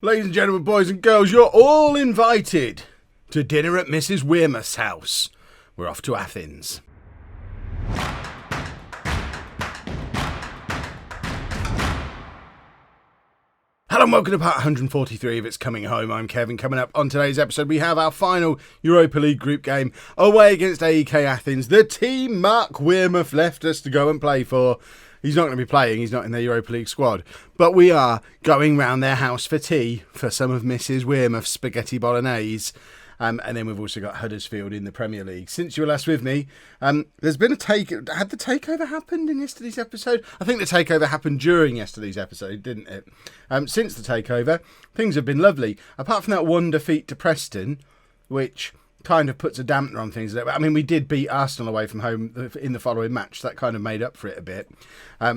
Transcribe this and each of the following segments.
Ladies and gentlemen, boys and girls, you're all invited to dinner at Mrs. WEARMOUTH's house. We're off to Athens. Hello and welcome to part 143 of It's Coming Home. I'm Kevin. Coming up on today's episode, we have our final Europa League group game away against AEK Athens. The team Mark Wearmouth left us to go and play for. He's not going to be playing, he's not in their Europa League squad. But we are going round their house for tea for some of Mrs. Wearmouth's spaghetti bolognese. And then we've also got Huddersfield in the Premier League. Since you were last with me, there's been had the takeover happened in yesterday's episode? I think the takeover happened during yesterday's episode, didn't it? Since the takeover, things have been lovely. Apart from that one defeat to Preston, which kind of puts a dampener on things. I mean, we did beat Arsenal away from home in the following match. So that kind of made up for it a bit.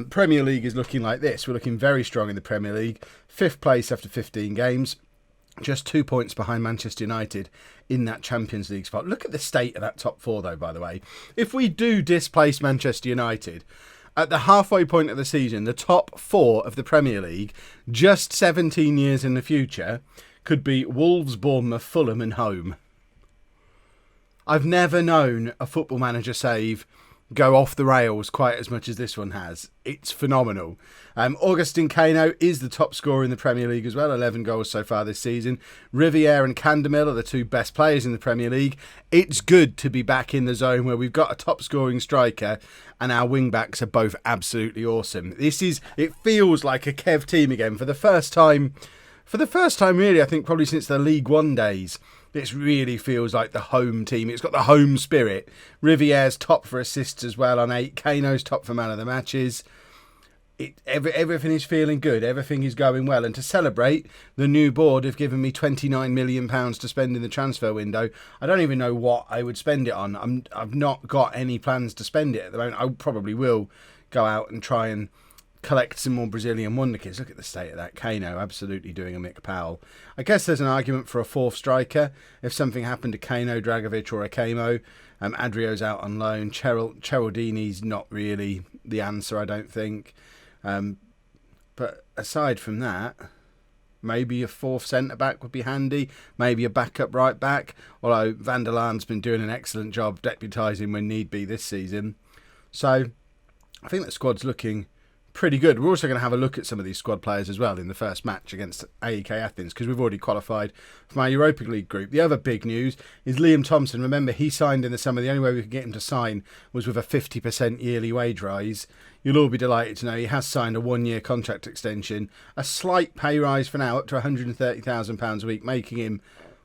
Premier League is looking like this. We're looking very strong in the Premier League. 5th place after 15 games. Just 2 points behind Manchester United in that Champions League spot. Look at the state of that top 4, though, by the way. If we do displace Manchester United, at the halfway point of the season, the top 4 of the Premier League, just 17 years in the future, could be Wolves, Bournemouth, Fulham and Holme. I've never known a Football Manager save go off the rails quite as much as this one has. It's phenomenal. Augustin Kano is the top scorer in the Premier League as well, 11 goals so far this season. Riviere and Candemil are the 2 best players in the Premier League. It's good to be back in the zone where we've got a top scoring striker and our wing backs are both absolutely awesome. It feels like a Kev team again for the first time really, I think probably since the League One days. This really feels like the home team. It's got the home spirit. Riviere's top for assists as well on 8. Kano's top for man of the matches. Everything is feeling good. Everything is going well. And to celebrate, the new board have given me £29 million to spend in the transfer window. I don't even know what I would spend it on. I've not got any plans to spend it at the moment. I probably will go out and try and collect some more Brazilian wonder kids. Look at the state of that. Kano absolutely doing a Mick Powell. I guess there's an argument for a 4th striker. If something happened to Kano, Dragovic or Akamo, Adrio's out on loan. Cheraldini's not really the answer, I don't think. But aside from that, maybe a 4th centre-back would be handy. Maybe a backup right-back. Although Van der Laan's been doing an excellent job deputising when need be this season. So I think the squad's looking pretty good. We're also going to have a look at some of these squad players as well in the first match against AEK Athens because we've already qualified for our Europa League group. The other big news is Liam Thompson. Remember, he signed in the summer. The only way we could get him to sign was with a 50% yearly wage rise. You'll all be delighted to know he has signed a 1-year contract extension, a slight pay rise for now, up to £130,000 a week, making him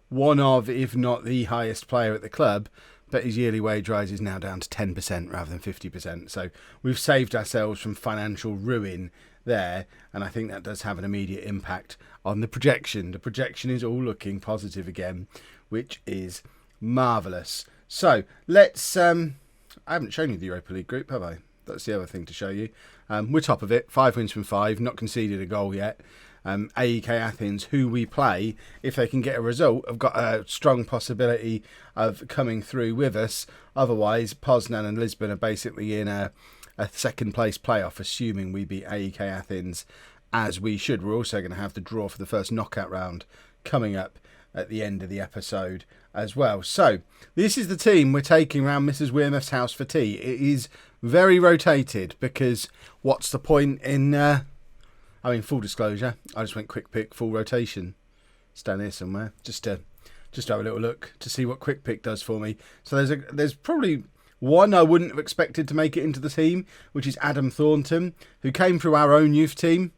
one of, if not the highest player at the club. But his yearly wage rise is now down to 10% rather than 50%. So we've saved ourselves from financial ruin there. And I think that does have an immediate impact on the projection. The projection is all looking positive again, which is marvellous. So let's... I haven't shown you the Europa League group, have I? That's the other thing to show you. We're top of it. 5 wins from 5. Not conceded a goal yet. AEK Athens, who we play, if they can get a result, have got a strong possibility of coming through with us. Otherwise, Poznan and Lisbon are basically in a second place playoff, assuming we beat AEK Athens as we should. We're also going to have the draw for the first knockout round coming up at the end of the episode as well. So, this is the team we're taking round Mrs. Wearmouth's house for tea. It is very rotated because what's the point in... full disclosure, I just went quick pick, full rotation. It's down here somewhere. Just to have a little look to see what quick pick does for me. So there's probably one I wouldn't have expected to make it into the team, which is Adam Thornton, who came through our own youth team.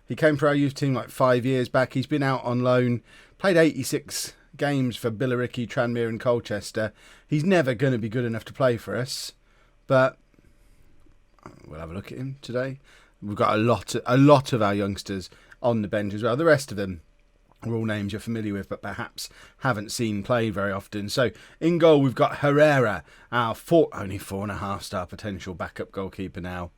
He came through our youth team like 5 years back. He's been out on loan, played 86 games for Billericay, Tranmere and Colchester. He's never going to be good enough to play for us, but we'll have a look at him today. We've got a lot of our youngsters on the bench as well. The rest of them are all names you're familiar with, but perhaps haven't seen play very often. So in goal, we've got Herrera, our only 4.5-star potential backup goalkeeper now.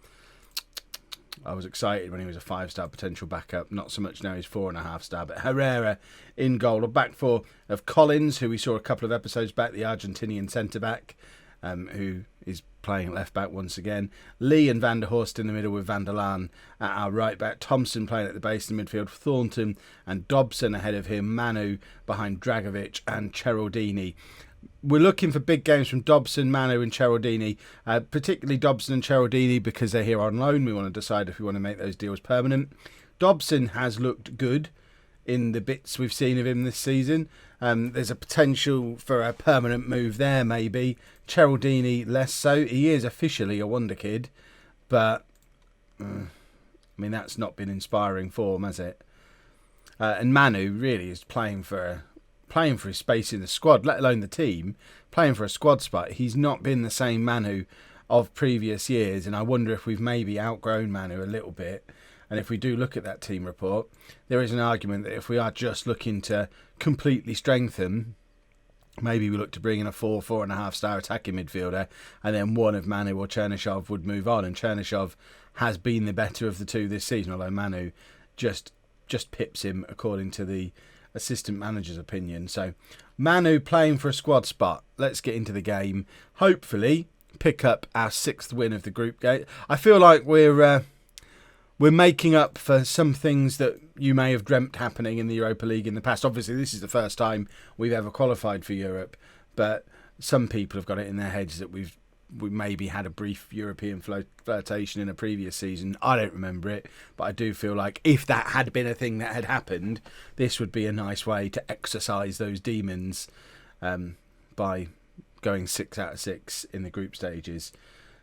I was excited when he was a 5-star potential backup. Not so much now he's 4.5-star. But Herrera in goal. A back four of Collins, who we saw a couple of episodes back, the Argentinian centre-back, who is playing at left back once again. Lee and Van der Horst in the middle with Van der Laan at our right back. Thompson playing at the base in the midfield. Thornton and Dobson ahead of him. Manu behind Dragovic and Cheraldini. We're looking for big games from Dobson, Manu and Cheraldini, particularly Dobson and Cheraldini because they're here on loan. We want to decide if we want to make those deals permanent. Dobson has looked good in the bits we've seen of him this season. There's a potential for a permanent move there, maybe. Cheraldini, less so. He is officially a wonder kid, but that's not been inspiring form, has it? And Manu really is playing for his space in the squad, let alone the team, playing for a squad spot. He's not been the same Manu of previous years, and I wonder if we've maybe outgrown Manu a little bit. And if we do look at that team report, there is an argument that if we are just looking to completely strengthen, maybe we look to bring in a 4.5 star attacking midfielder, and then one of Manu or Chernyshov would move on. And Chernyshov has been the better of the two this season, although Manu just pips him according to the assistant manager's opinion. So Manu playing for a squad spot. Let's get into the game. Hopefully pick up our 6th win of the group game. I feel like we're making up for some things that you may have dreamt happening in the Europa League in the past. Obviously, this is the first time we've ever qualified for Europe, but some people have got it in their heads that we maybe had a brief European flirtation in a previous season. I don't remember it, but I do feel like if that had been a thing that had happened, this would be a nice way to exercise those demons by going 6 out of 6 in the group stages.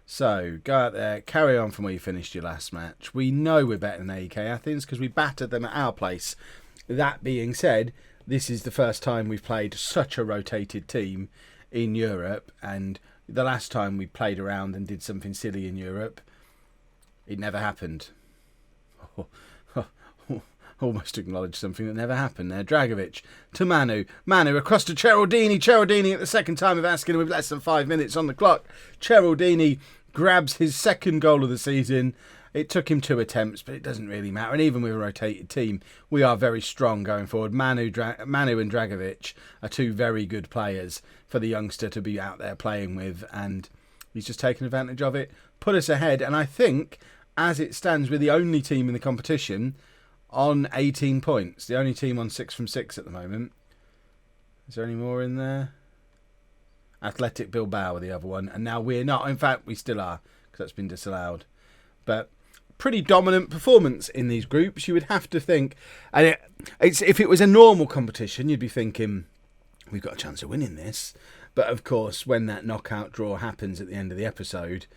So, go out there, carry on from where you finished your last match. We know we're better than AEK Athens because we battered them at our place. That being said, this is the first time we've played such a rotated team in Europe, and the last time we played around and did something silly in Europe, it never happened. Almost acknowledged something that never happened there. Dragovic to Manu. Manu across to Cheraldini. Cheraldini at the second time of asking with less than 5 minutes on the clock. Cheraldini grabs his 2nd goal of the season. It took him 2 attempts, but it doesn't really matter. And even with a rotated team, we are very strong going forward. Manu and Dragovic are 2 very good players for the youngster to be out there playing with, and he's just taken advantage of it. Put us ahead, and I think, as it stands, we're the only team in the competition on 18 points. The only team on 6 from 6 at the moment. Is there any more in there? Athletic Bilbao are the other one, and now we're not. In fact, we still are, because that's been disallowed. But pretty dominant performance in these groups, you would have to think. And if it was a normal competition, you'd be thinking, we've got a chance of winning this. But of course, when that knockout draw happens at the end of the episode,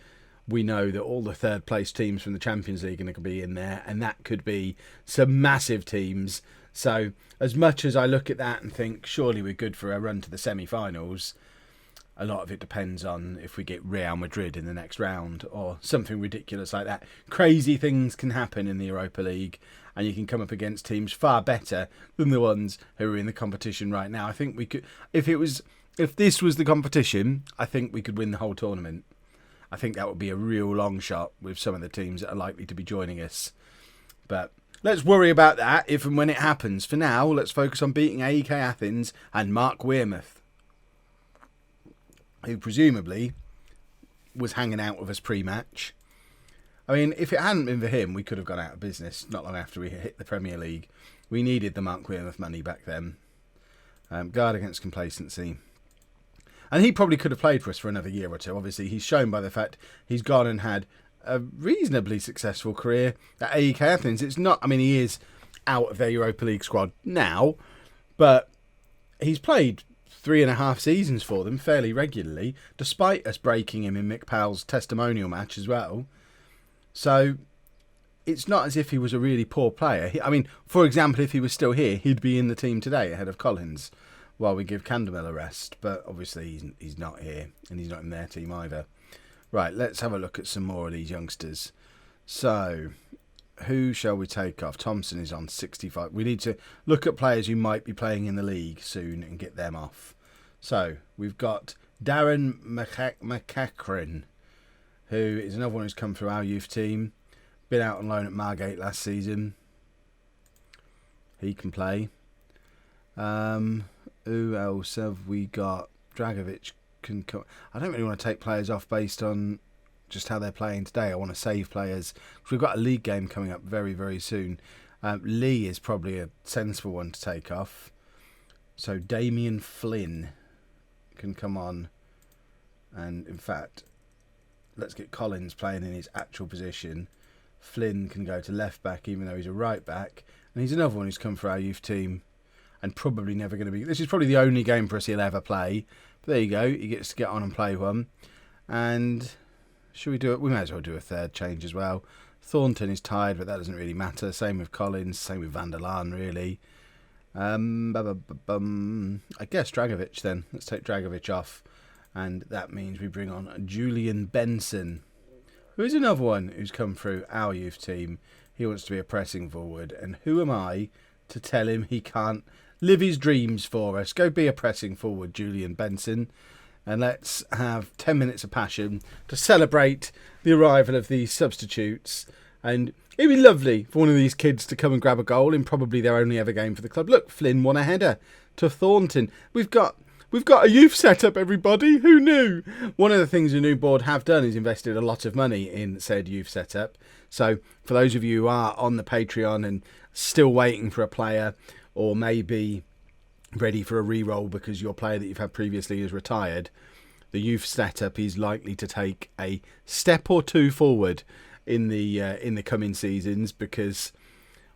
we know that all the 3rd place teams from the Champions League are going to be in there, and that could be some massive teams. So as much as I look at that and think, surely we're good for a run to the semi-finals, a lot of it depends on if we get Real Madrid in the next round or something ridiculous like that. Crazy things can happen in the Europa League, and you can come up against teams far better than the ones who are in the competition right now. I think we could, if this was the competition, I think we could win the whole tournament. I think that would be a real long shot with some of the teams that are likely to be joining us. But let's worry about that if and when it happens. For now, let's focus on beating AEK Athens and Mark WEARMOUTH, who presumably was hanging out with us pre-match. I mean, if it hadn't been for him, we could have gone out of business not long after we hit the Premier League. We needed the Mark WEARMOUTH money back then. Guard against complacency. And he probably could have played for us for another year or two. Obviously, he's shown by the fact he's gone and had a reasonably successful career at AEK Athens. It's not, I mean, he is out of their Europa League squad now, but he's played 3.5 seasons for them fairly regularly, despite us breaking him in Mick Powell's testimonial match as well. So it's not as if he was a really poor player. I mean, for example, if he was still here, he'd be in the team today ahead of Collins, while we give Candemill a rest. But obviously he's not here, and he's not in their team either. Right, let's have a look at some more of these youngsters. So, who shall we take off? Thompson is on 65. We need to look at players who might be playing in the league soon and get them off. So, we've got Darren McCachran, who is another one who's come through our youth team. Been out on loan at Margate last season. He can play. Who else have we got? Dragovic can come. I don't really want to take players off based on just how they're playing today. I want to save players. We've got a league game coming up very, very soon. Lee is probably a sensible one to take off. So Damien Flynn can come on. And in fact, let's get Collins playing in his actual position. Flynn can go to left back, even though he's a right back. And he's another one who's come for our youth team and probably never going to be... This is probably the only game for us he'll ever play. But there you go. He gets to get on and play one. And should we do it? We may as well do a third change as well. Thornton is tired, but that doesn't really matter. Same with Collins. Same with Van der Laan, really. I guess Dragovic then. Let's take Dragovic off. And that means we bring on Julian Benson, who is another one who's come through our youth team. He wants to be a pressing forward. And who am I to tell him he can't live his dreams for us? Go be a pressing forward, Julian Benson. And let's have 10 minutes of passion to celebrate the arrival of these substitutes. And it'd be lovely for one of these kids to come and grab a goal in probably their only ever game for the club. Look, Flynn won a header to Thornton. We've got a youth setup, everybody. Who knew? One of the things the new board have done is invested a lot of money in said youth setup. So for those of you who are on the Patreon and still waiting for a player, or maybe ready for a re-roll because your player that you've had previously is retired, the youth setup is likely to take a step or two forward in the coming seasons, because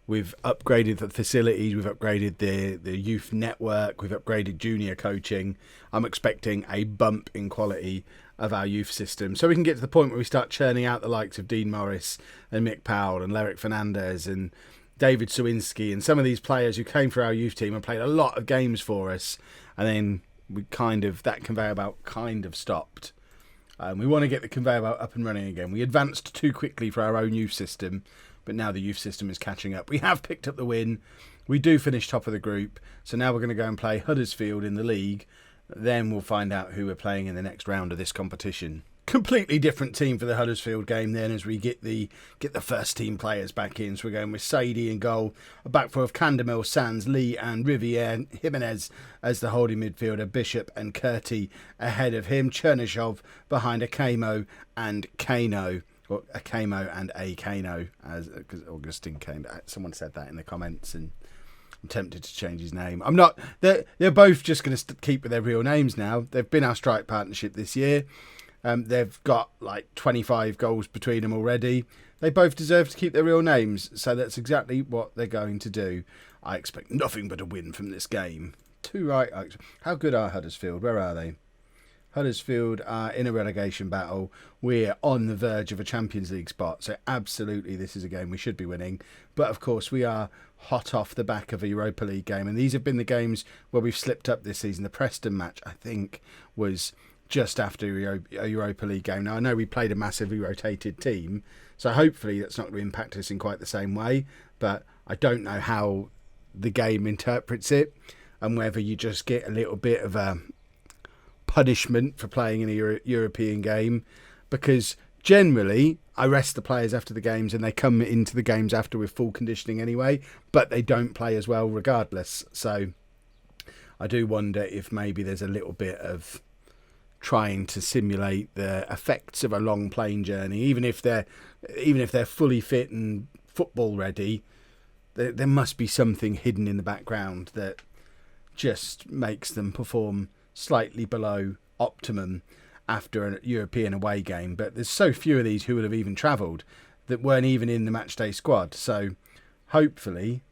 we've upgraded the facilities, we've upgraded the youth network, we've upgraded junior coaching. I'm expecting a bump in quality of our youth system, so we can get to the point where we start churning out the likes of Dean Morris and Mick Powell and Lerick Fernandez and David Sawinski and some of these players who came for our youth team and played a lot of games for us, and then that conveyor belt kind of stopped. We want to get the conveyor belt up and running again. We advanced too quickly for our own youth system, but now the youth system is catching up. We have picked up the win. We do finish top of the group. So now we're going to go and play Huddersfield in the league. Then we'll find out who we're playing in the next round of this competition. Completely different team for the Huddersfield game then, as we get the first team players back in. So we're going with Sadie in goal, a back four of Candemil, Sands, Lee and Riviere, Jimenez as the holding midfielder, Bishop and Curti ahead of him, Chernyshov behind Akamo and Kano. Or Akamo and A. Kano, because Augustine Kano. Someone said that in the comments, and I'm tempted to change his name. I'm not. They're both just going to keep with their real names now. They've been our strike partnership this year. They've got like 25 goals between them already. They both deserve to keep their real names, so that's exactly what they're going to do. I expect nothing but a win from this game. How good are Huddersfield? Where are they? Huddersfield are in a relegation battle. We're on the verge of a Champions League spot, so absolutely this is a game we should be winning. But of course we are hot off the back of a Europa League game, and these have been the games where we've slipped up this season. The Preston match, I think, was just after a Europa League game. Now I know we played a massively rotated team, so hopefully that's not going to impact us in quite the same way, but I don't know how the game interprets it, and whether you just get a little bit of a punishment for playing in a European game, because generally I rest the players after the games and they come into the games after with full conditioning anyway, but they don't play as well regardless. So I do wonder if maybe there's a little bit of trying to simulate the effects of a long plane journey, even if they're fully fit and football ready. There must be something hidden in the background that just makes them perform slightly below optimum after a European away game. But there's so few of these who would have even travelled that weren't even in the matchday squad, so hopefully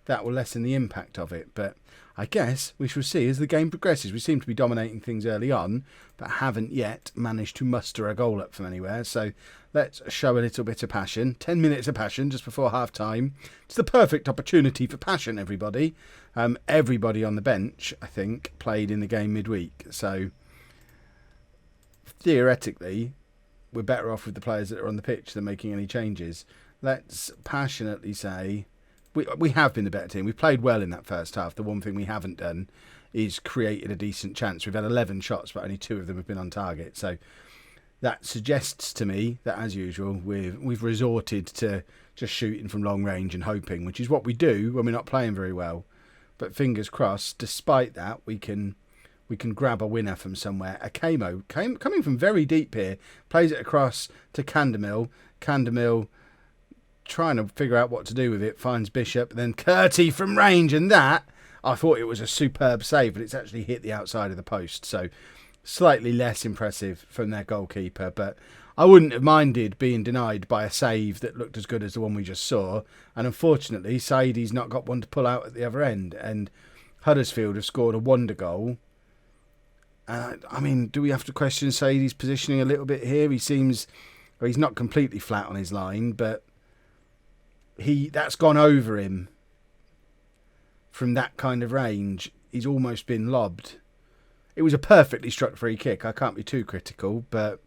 that will lessen the impact of it. But I guess we shall see as the game progresses. We seem to be dominating things early on, but haven't yet managed to muster a goal up from anywhere. So let's show a little bit of passion. 10 minutes of passion just before half-time. It's the perfect opportunity for passion, everybody. Everybody on the bench, I think, played in the game midweek. So theoretically, we're better off with the players that are on the pitch than making any changes. Let's passionately say we have been the better team. We've played well in that first half. The one thing we haven't done is created a decent chance. We've had 11 shots, but only 2 of them have been on target. So that suggests to me that, as usual, we've resorted to just shooting from long range and hoping, which is what we do when we're not playing very well. But fingers crossed, despite that, we can we can grab a winner from somewhere. Akamo, coming from very deep here, plays it across to Candemill. Candemill trying to figure out what to do with it, finds Bishop, then Curtie from range, and that, I thought it was a superb save, but it's actually hit the outside of the post, so slightly less impressive from their goalkeeper, but I wouldn't have minded being denied by a save that looked as good as the one we just saw, and unfortunately, Saidi's not got one to pull out at the other end, and Huddersfield have scored a wonder goal. I mean, do we have to question Saidi's positioning a little bit here? He seems, well, he's not completely flat on his line, but that's gone over him from that kind of range. He's almost been lobbed. It was a perfectly struck free kick. I can't be too critical, but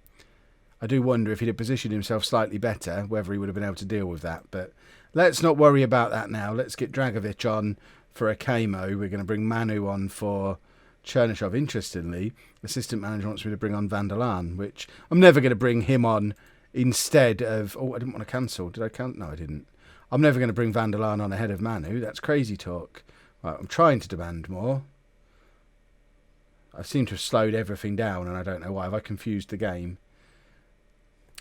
I do wonder if he'd have positioned himself slightly better, whether he would have been able to deal with that. But let's not worry about that now. Let's get Dragovic on for Akamo. We're going to bring Manu on for Chernyshov. Interestingly, assistant manager wants me to bring on Van der Laan, which I'm never going to bring him on instead of... Oh, I didn't want to cancel. Did I cancel? No, I didn't. I'm never going to bring Van der Laan on ahead of Manu. That's crazy talk. Right, I'm trying to demand more. I seem to have slowed everything down, and I don't know why. Have I confused the game?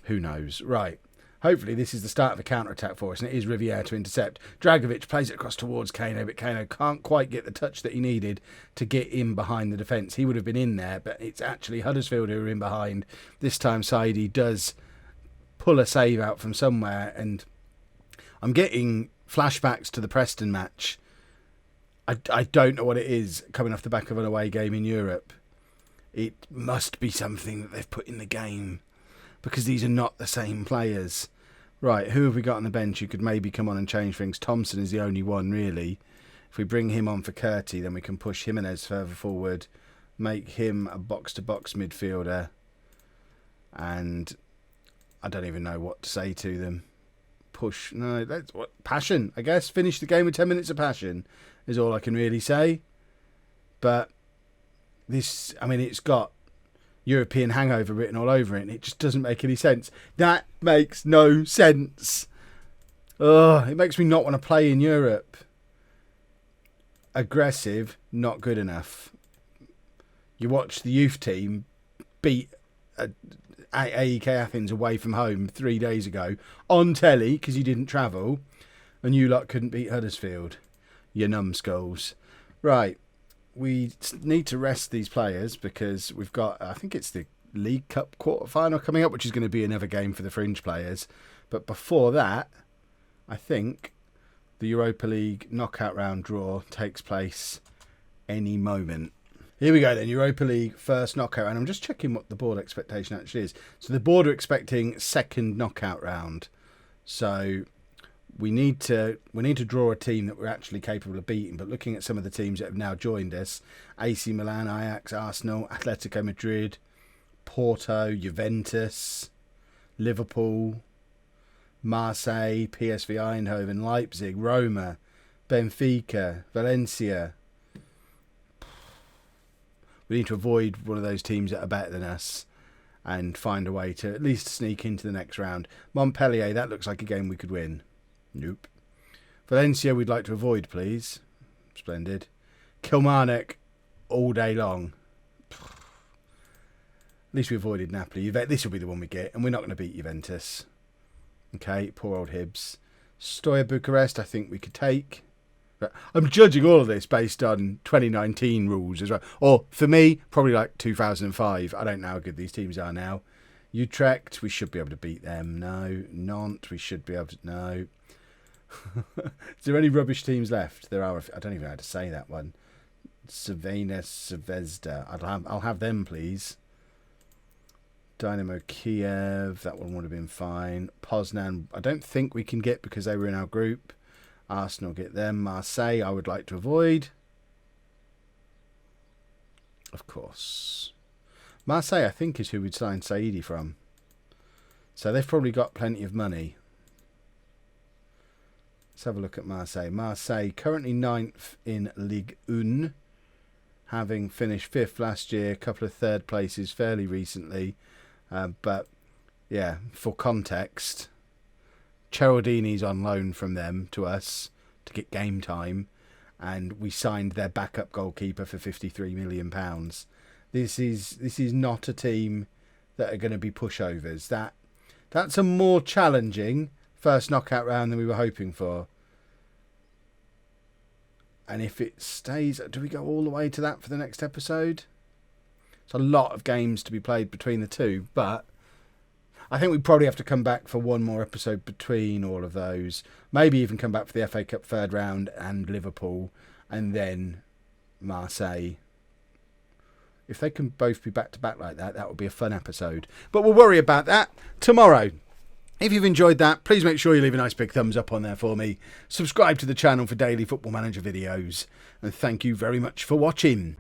Who knows? Right. Hopefully this is the start of a counter-attack for us, and it is Riviere to intercept. Dragovic plays it across towards Kano, but Kano can't quite get the touch that he needed to get in behind the defence. He would have been in there, but it's actually Huddersfield who are in behind. This time Saidi does pull a save out from somewhere, and I'm getting flashbacks to the Preston match. I don't know what it is coming off the back of an away game in Europe. It must be something that they've put in the game, because these are not the same players. Right, who have we got on the bench who could maybe come on and change things? Thompson is the only one, really. If we bring him on for Curtie, then we can push Jimenez further forward, make him a box-to-box midfielder, and I don't even know what to say to them. Push, no, that's what, passion, I guess. Finish the game with 10 minutes of passion is all I can really say. But this, I mean, it's got European hangover written all over it, and it just doesn't make any sense. That makes no sense. Ugh, it makes me not want to play in Europe. Aggressive, not good enough. You watch the youth team beat AEK Athens away from home 3 days ago on telly because you didn't travel, and you lot couldn't beat Huddersfield. You numbskulls. Right. We need to rest these players because we've got, I think it's the League Cup quarter-final coming up, which is going to be another game for the fringe players. But before that, I think the Europa League knockout round draw takes place any moment. Here we go then, Europa League first knockout round. I'm just checking what the board expectation actually is. So the board are expecting second knockout round. So we need to draw a team that we're actually capable of beating. But looking at some of the teams that have now joined us, AC Milan, Ajax, Arsenal, Atletico Madrid, Porto, Juventus, Liverpool, Marseille, PSV Eindhoven, Leipzig, Roma, Benfica, Valencia. We need to avoid one of those teams that are better than us and find a way to at least sneak into the next round. Montpellier, that looks like a game we could win. Nope. Valencia, we'd like to avoid, please. Splendid. Kilmarnock, all day long. At least we avoided Napoli. This will be the one we get, and we're not going to beat Juventus. Okay, poor old Hibs. Stoya Bucharest, I think we could take. But I'm judging all of this based on 2019 rules as well. Or, for me, probably like 2005. I don't know how good these teams are now. Utrecht, we should be able to beat them. No. Nantes, we should be able to... No. Is there any rubbish teams left? There are. I don't even know how to say that one. Savena, Zvezda. I'll have them, please. Dynamo Kiev. That one would have been fine. Poznan, I don't think we can get because they were in our group. Arsenal get them. Marseille, I would like to avoid. Of course. Marseille, I think, is who we'd sign Saidi from. So they've probably got plenty of money. Let's have a look at Marseille. Marseille, currently 9th in Ligue 1, having finished 5th last year, a couple of third places fairly recently. But, yeah, for context, Cheraldini's on loan from them to us to get game time. and we signed their backup goalkeeper for £53 million. This is not a team that are going to be pushovers. That's a more challenging first knockout round than we were hoping for. And if it stays, do we go all the way to that for the next episode? It's a lot of games to be played between the two, but I think we probably have to come back for one more episode between all of those. Maybe even come back for the FA Cup third round and Liverpool, and then Marseille. If they can both be back-to-back like that, that would be a fun episode. But we'll worry about that tomorrow. If you've enjoyed that, please make sure you leave a nice big thumbs up on there for me. Subscribe to the channel for daily Football Manager videos. And thank you very much for watching.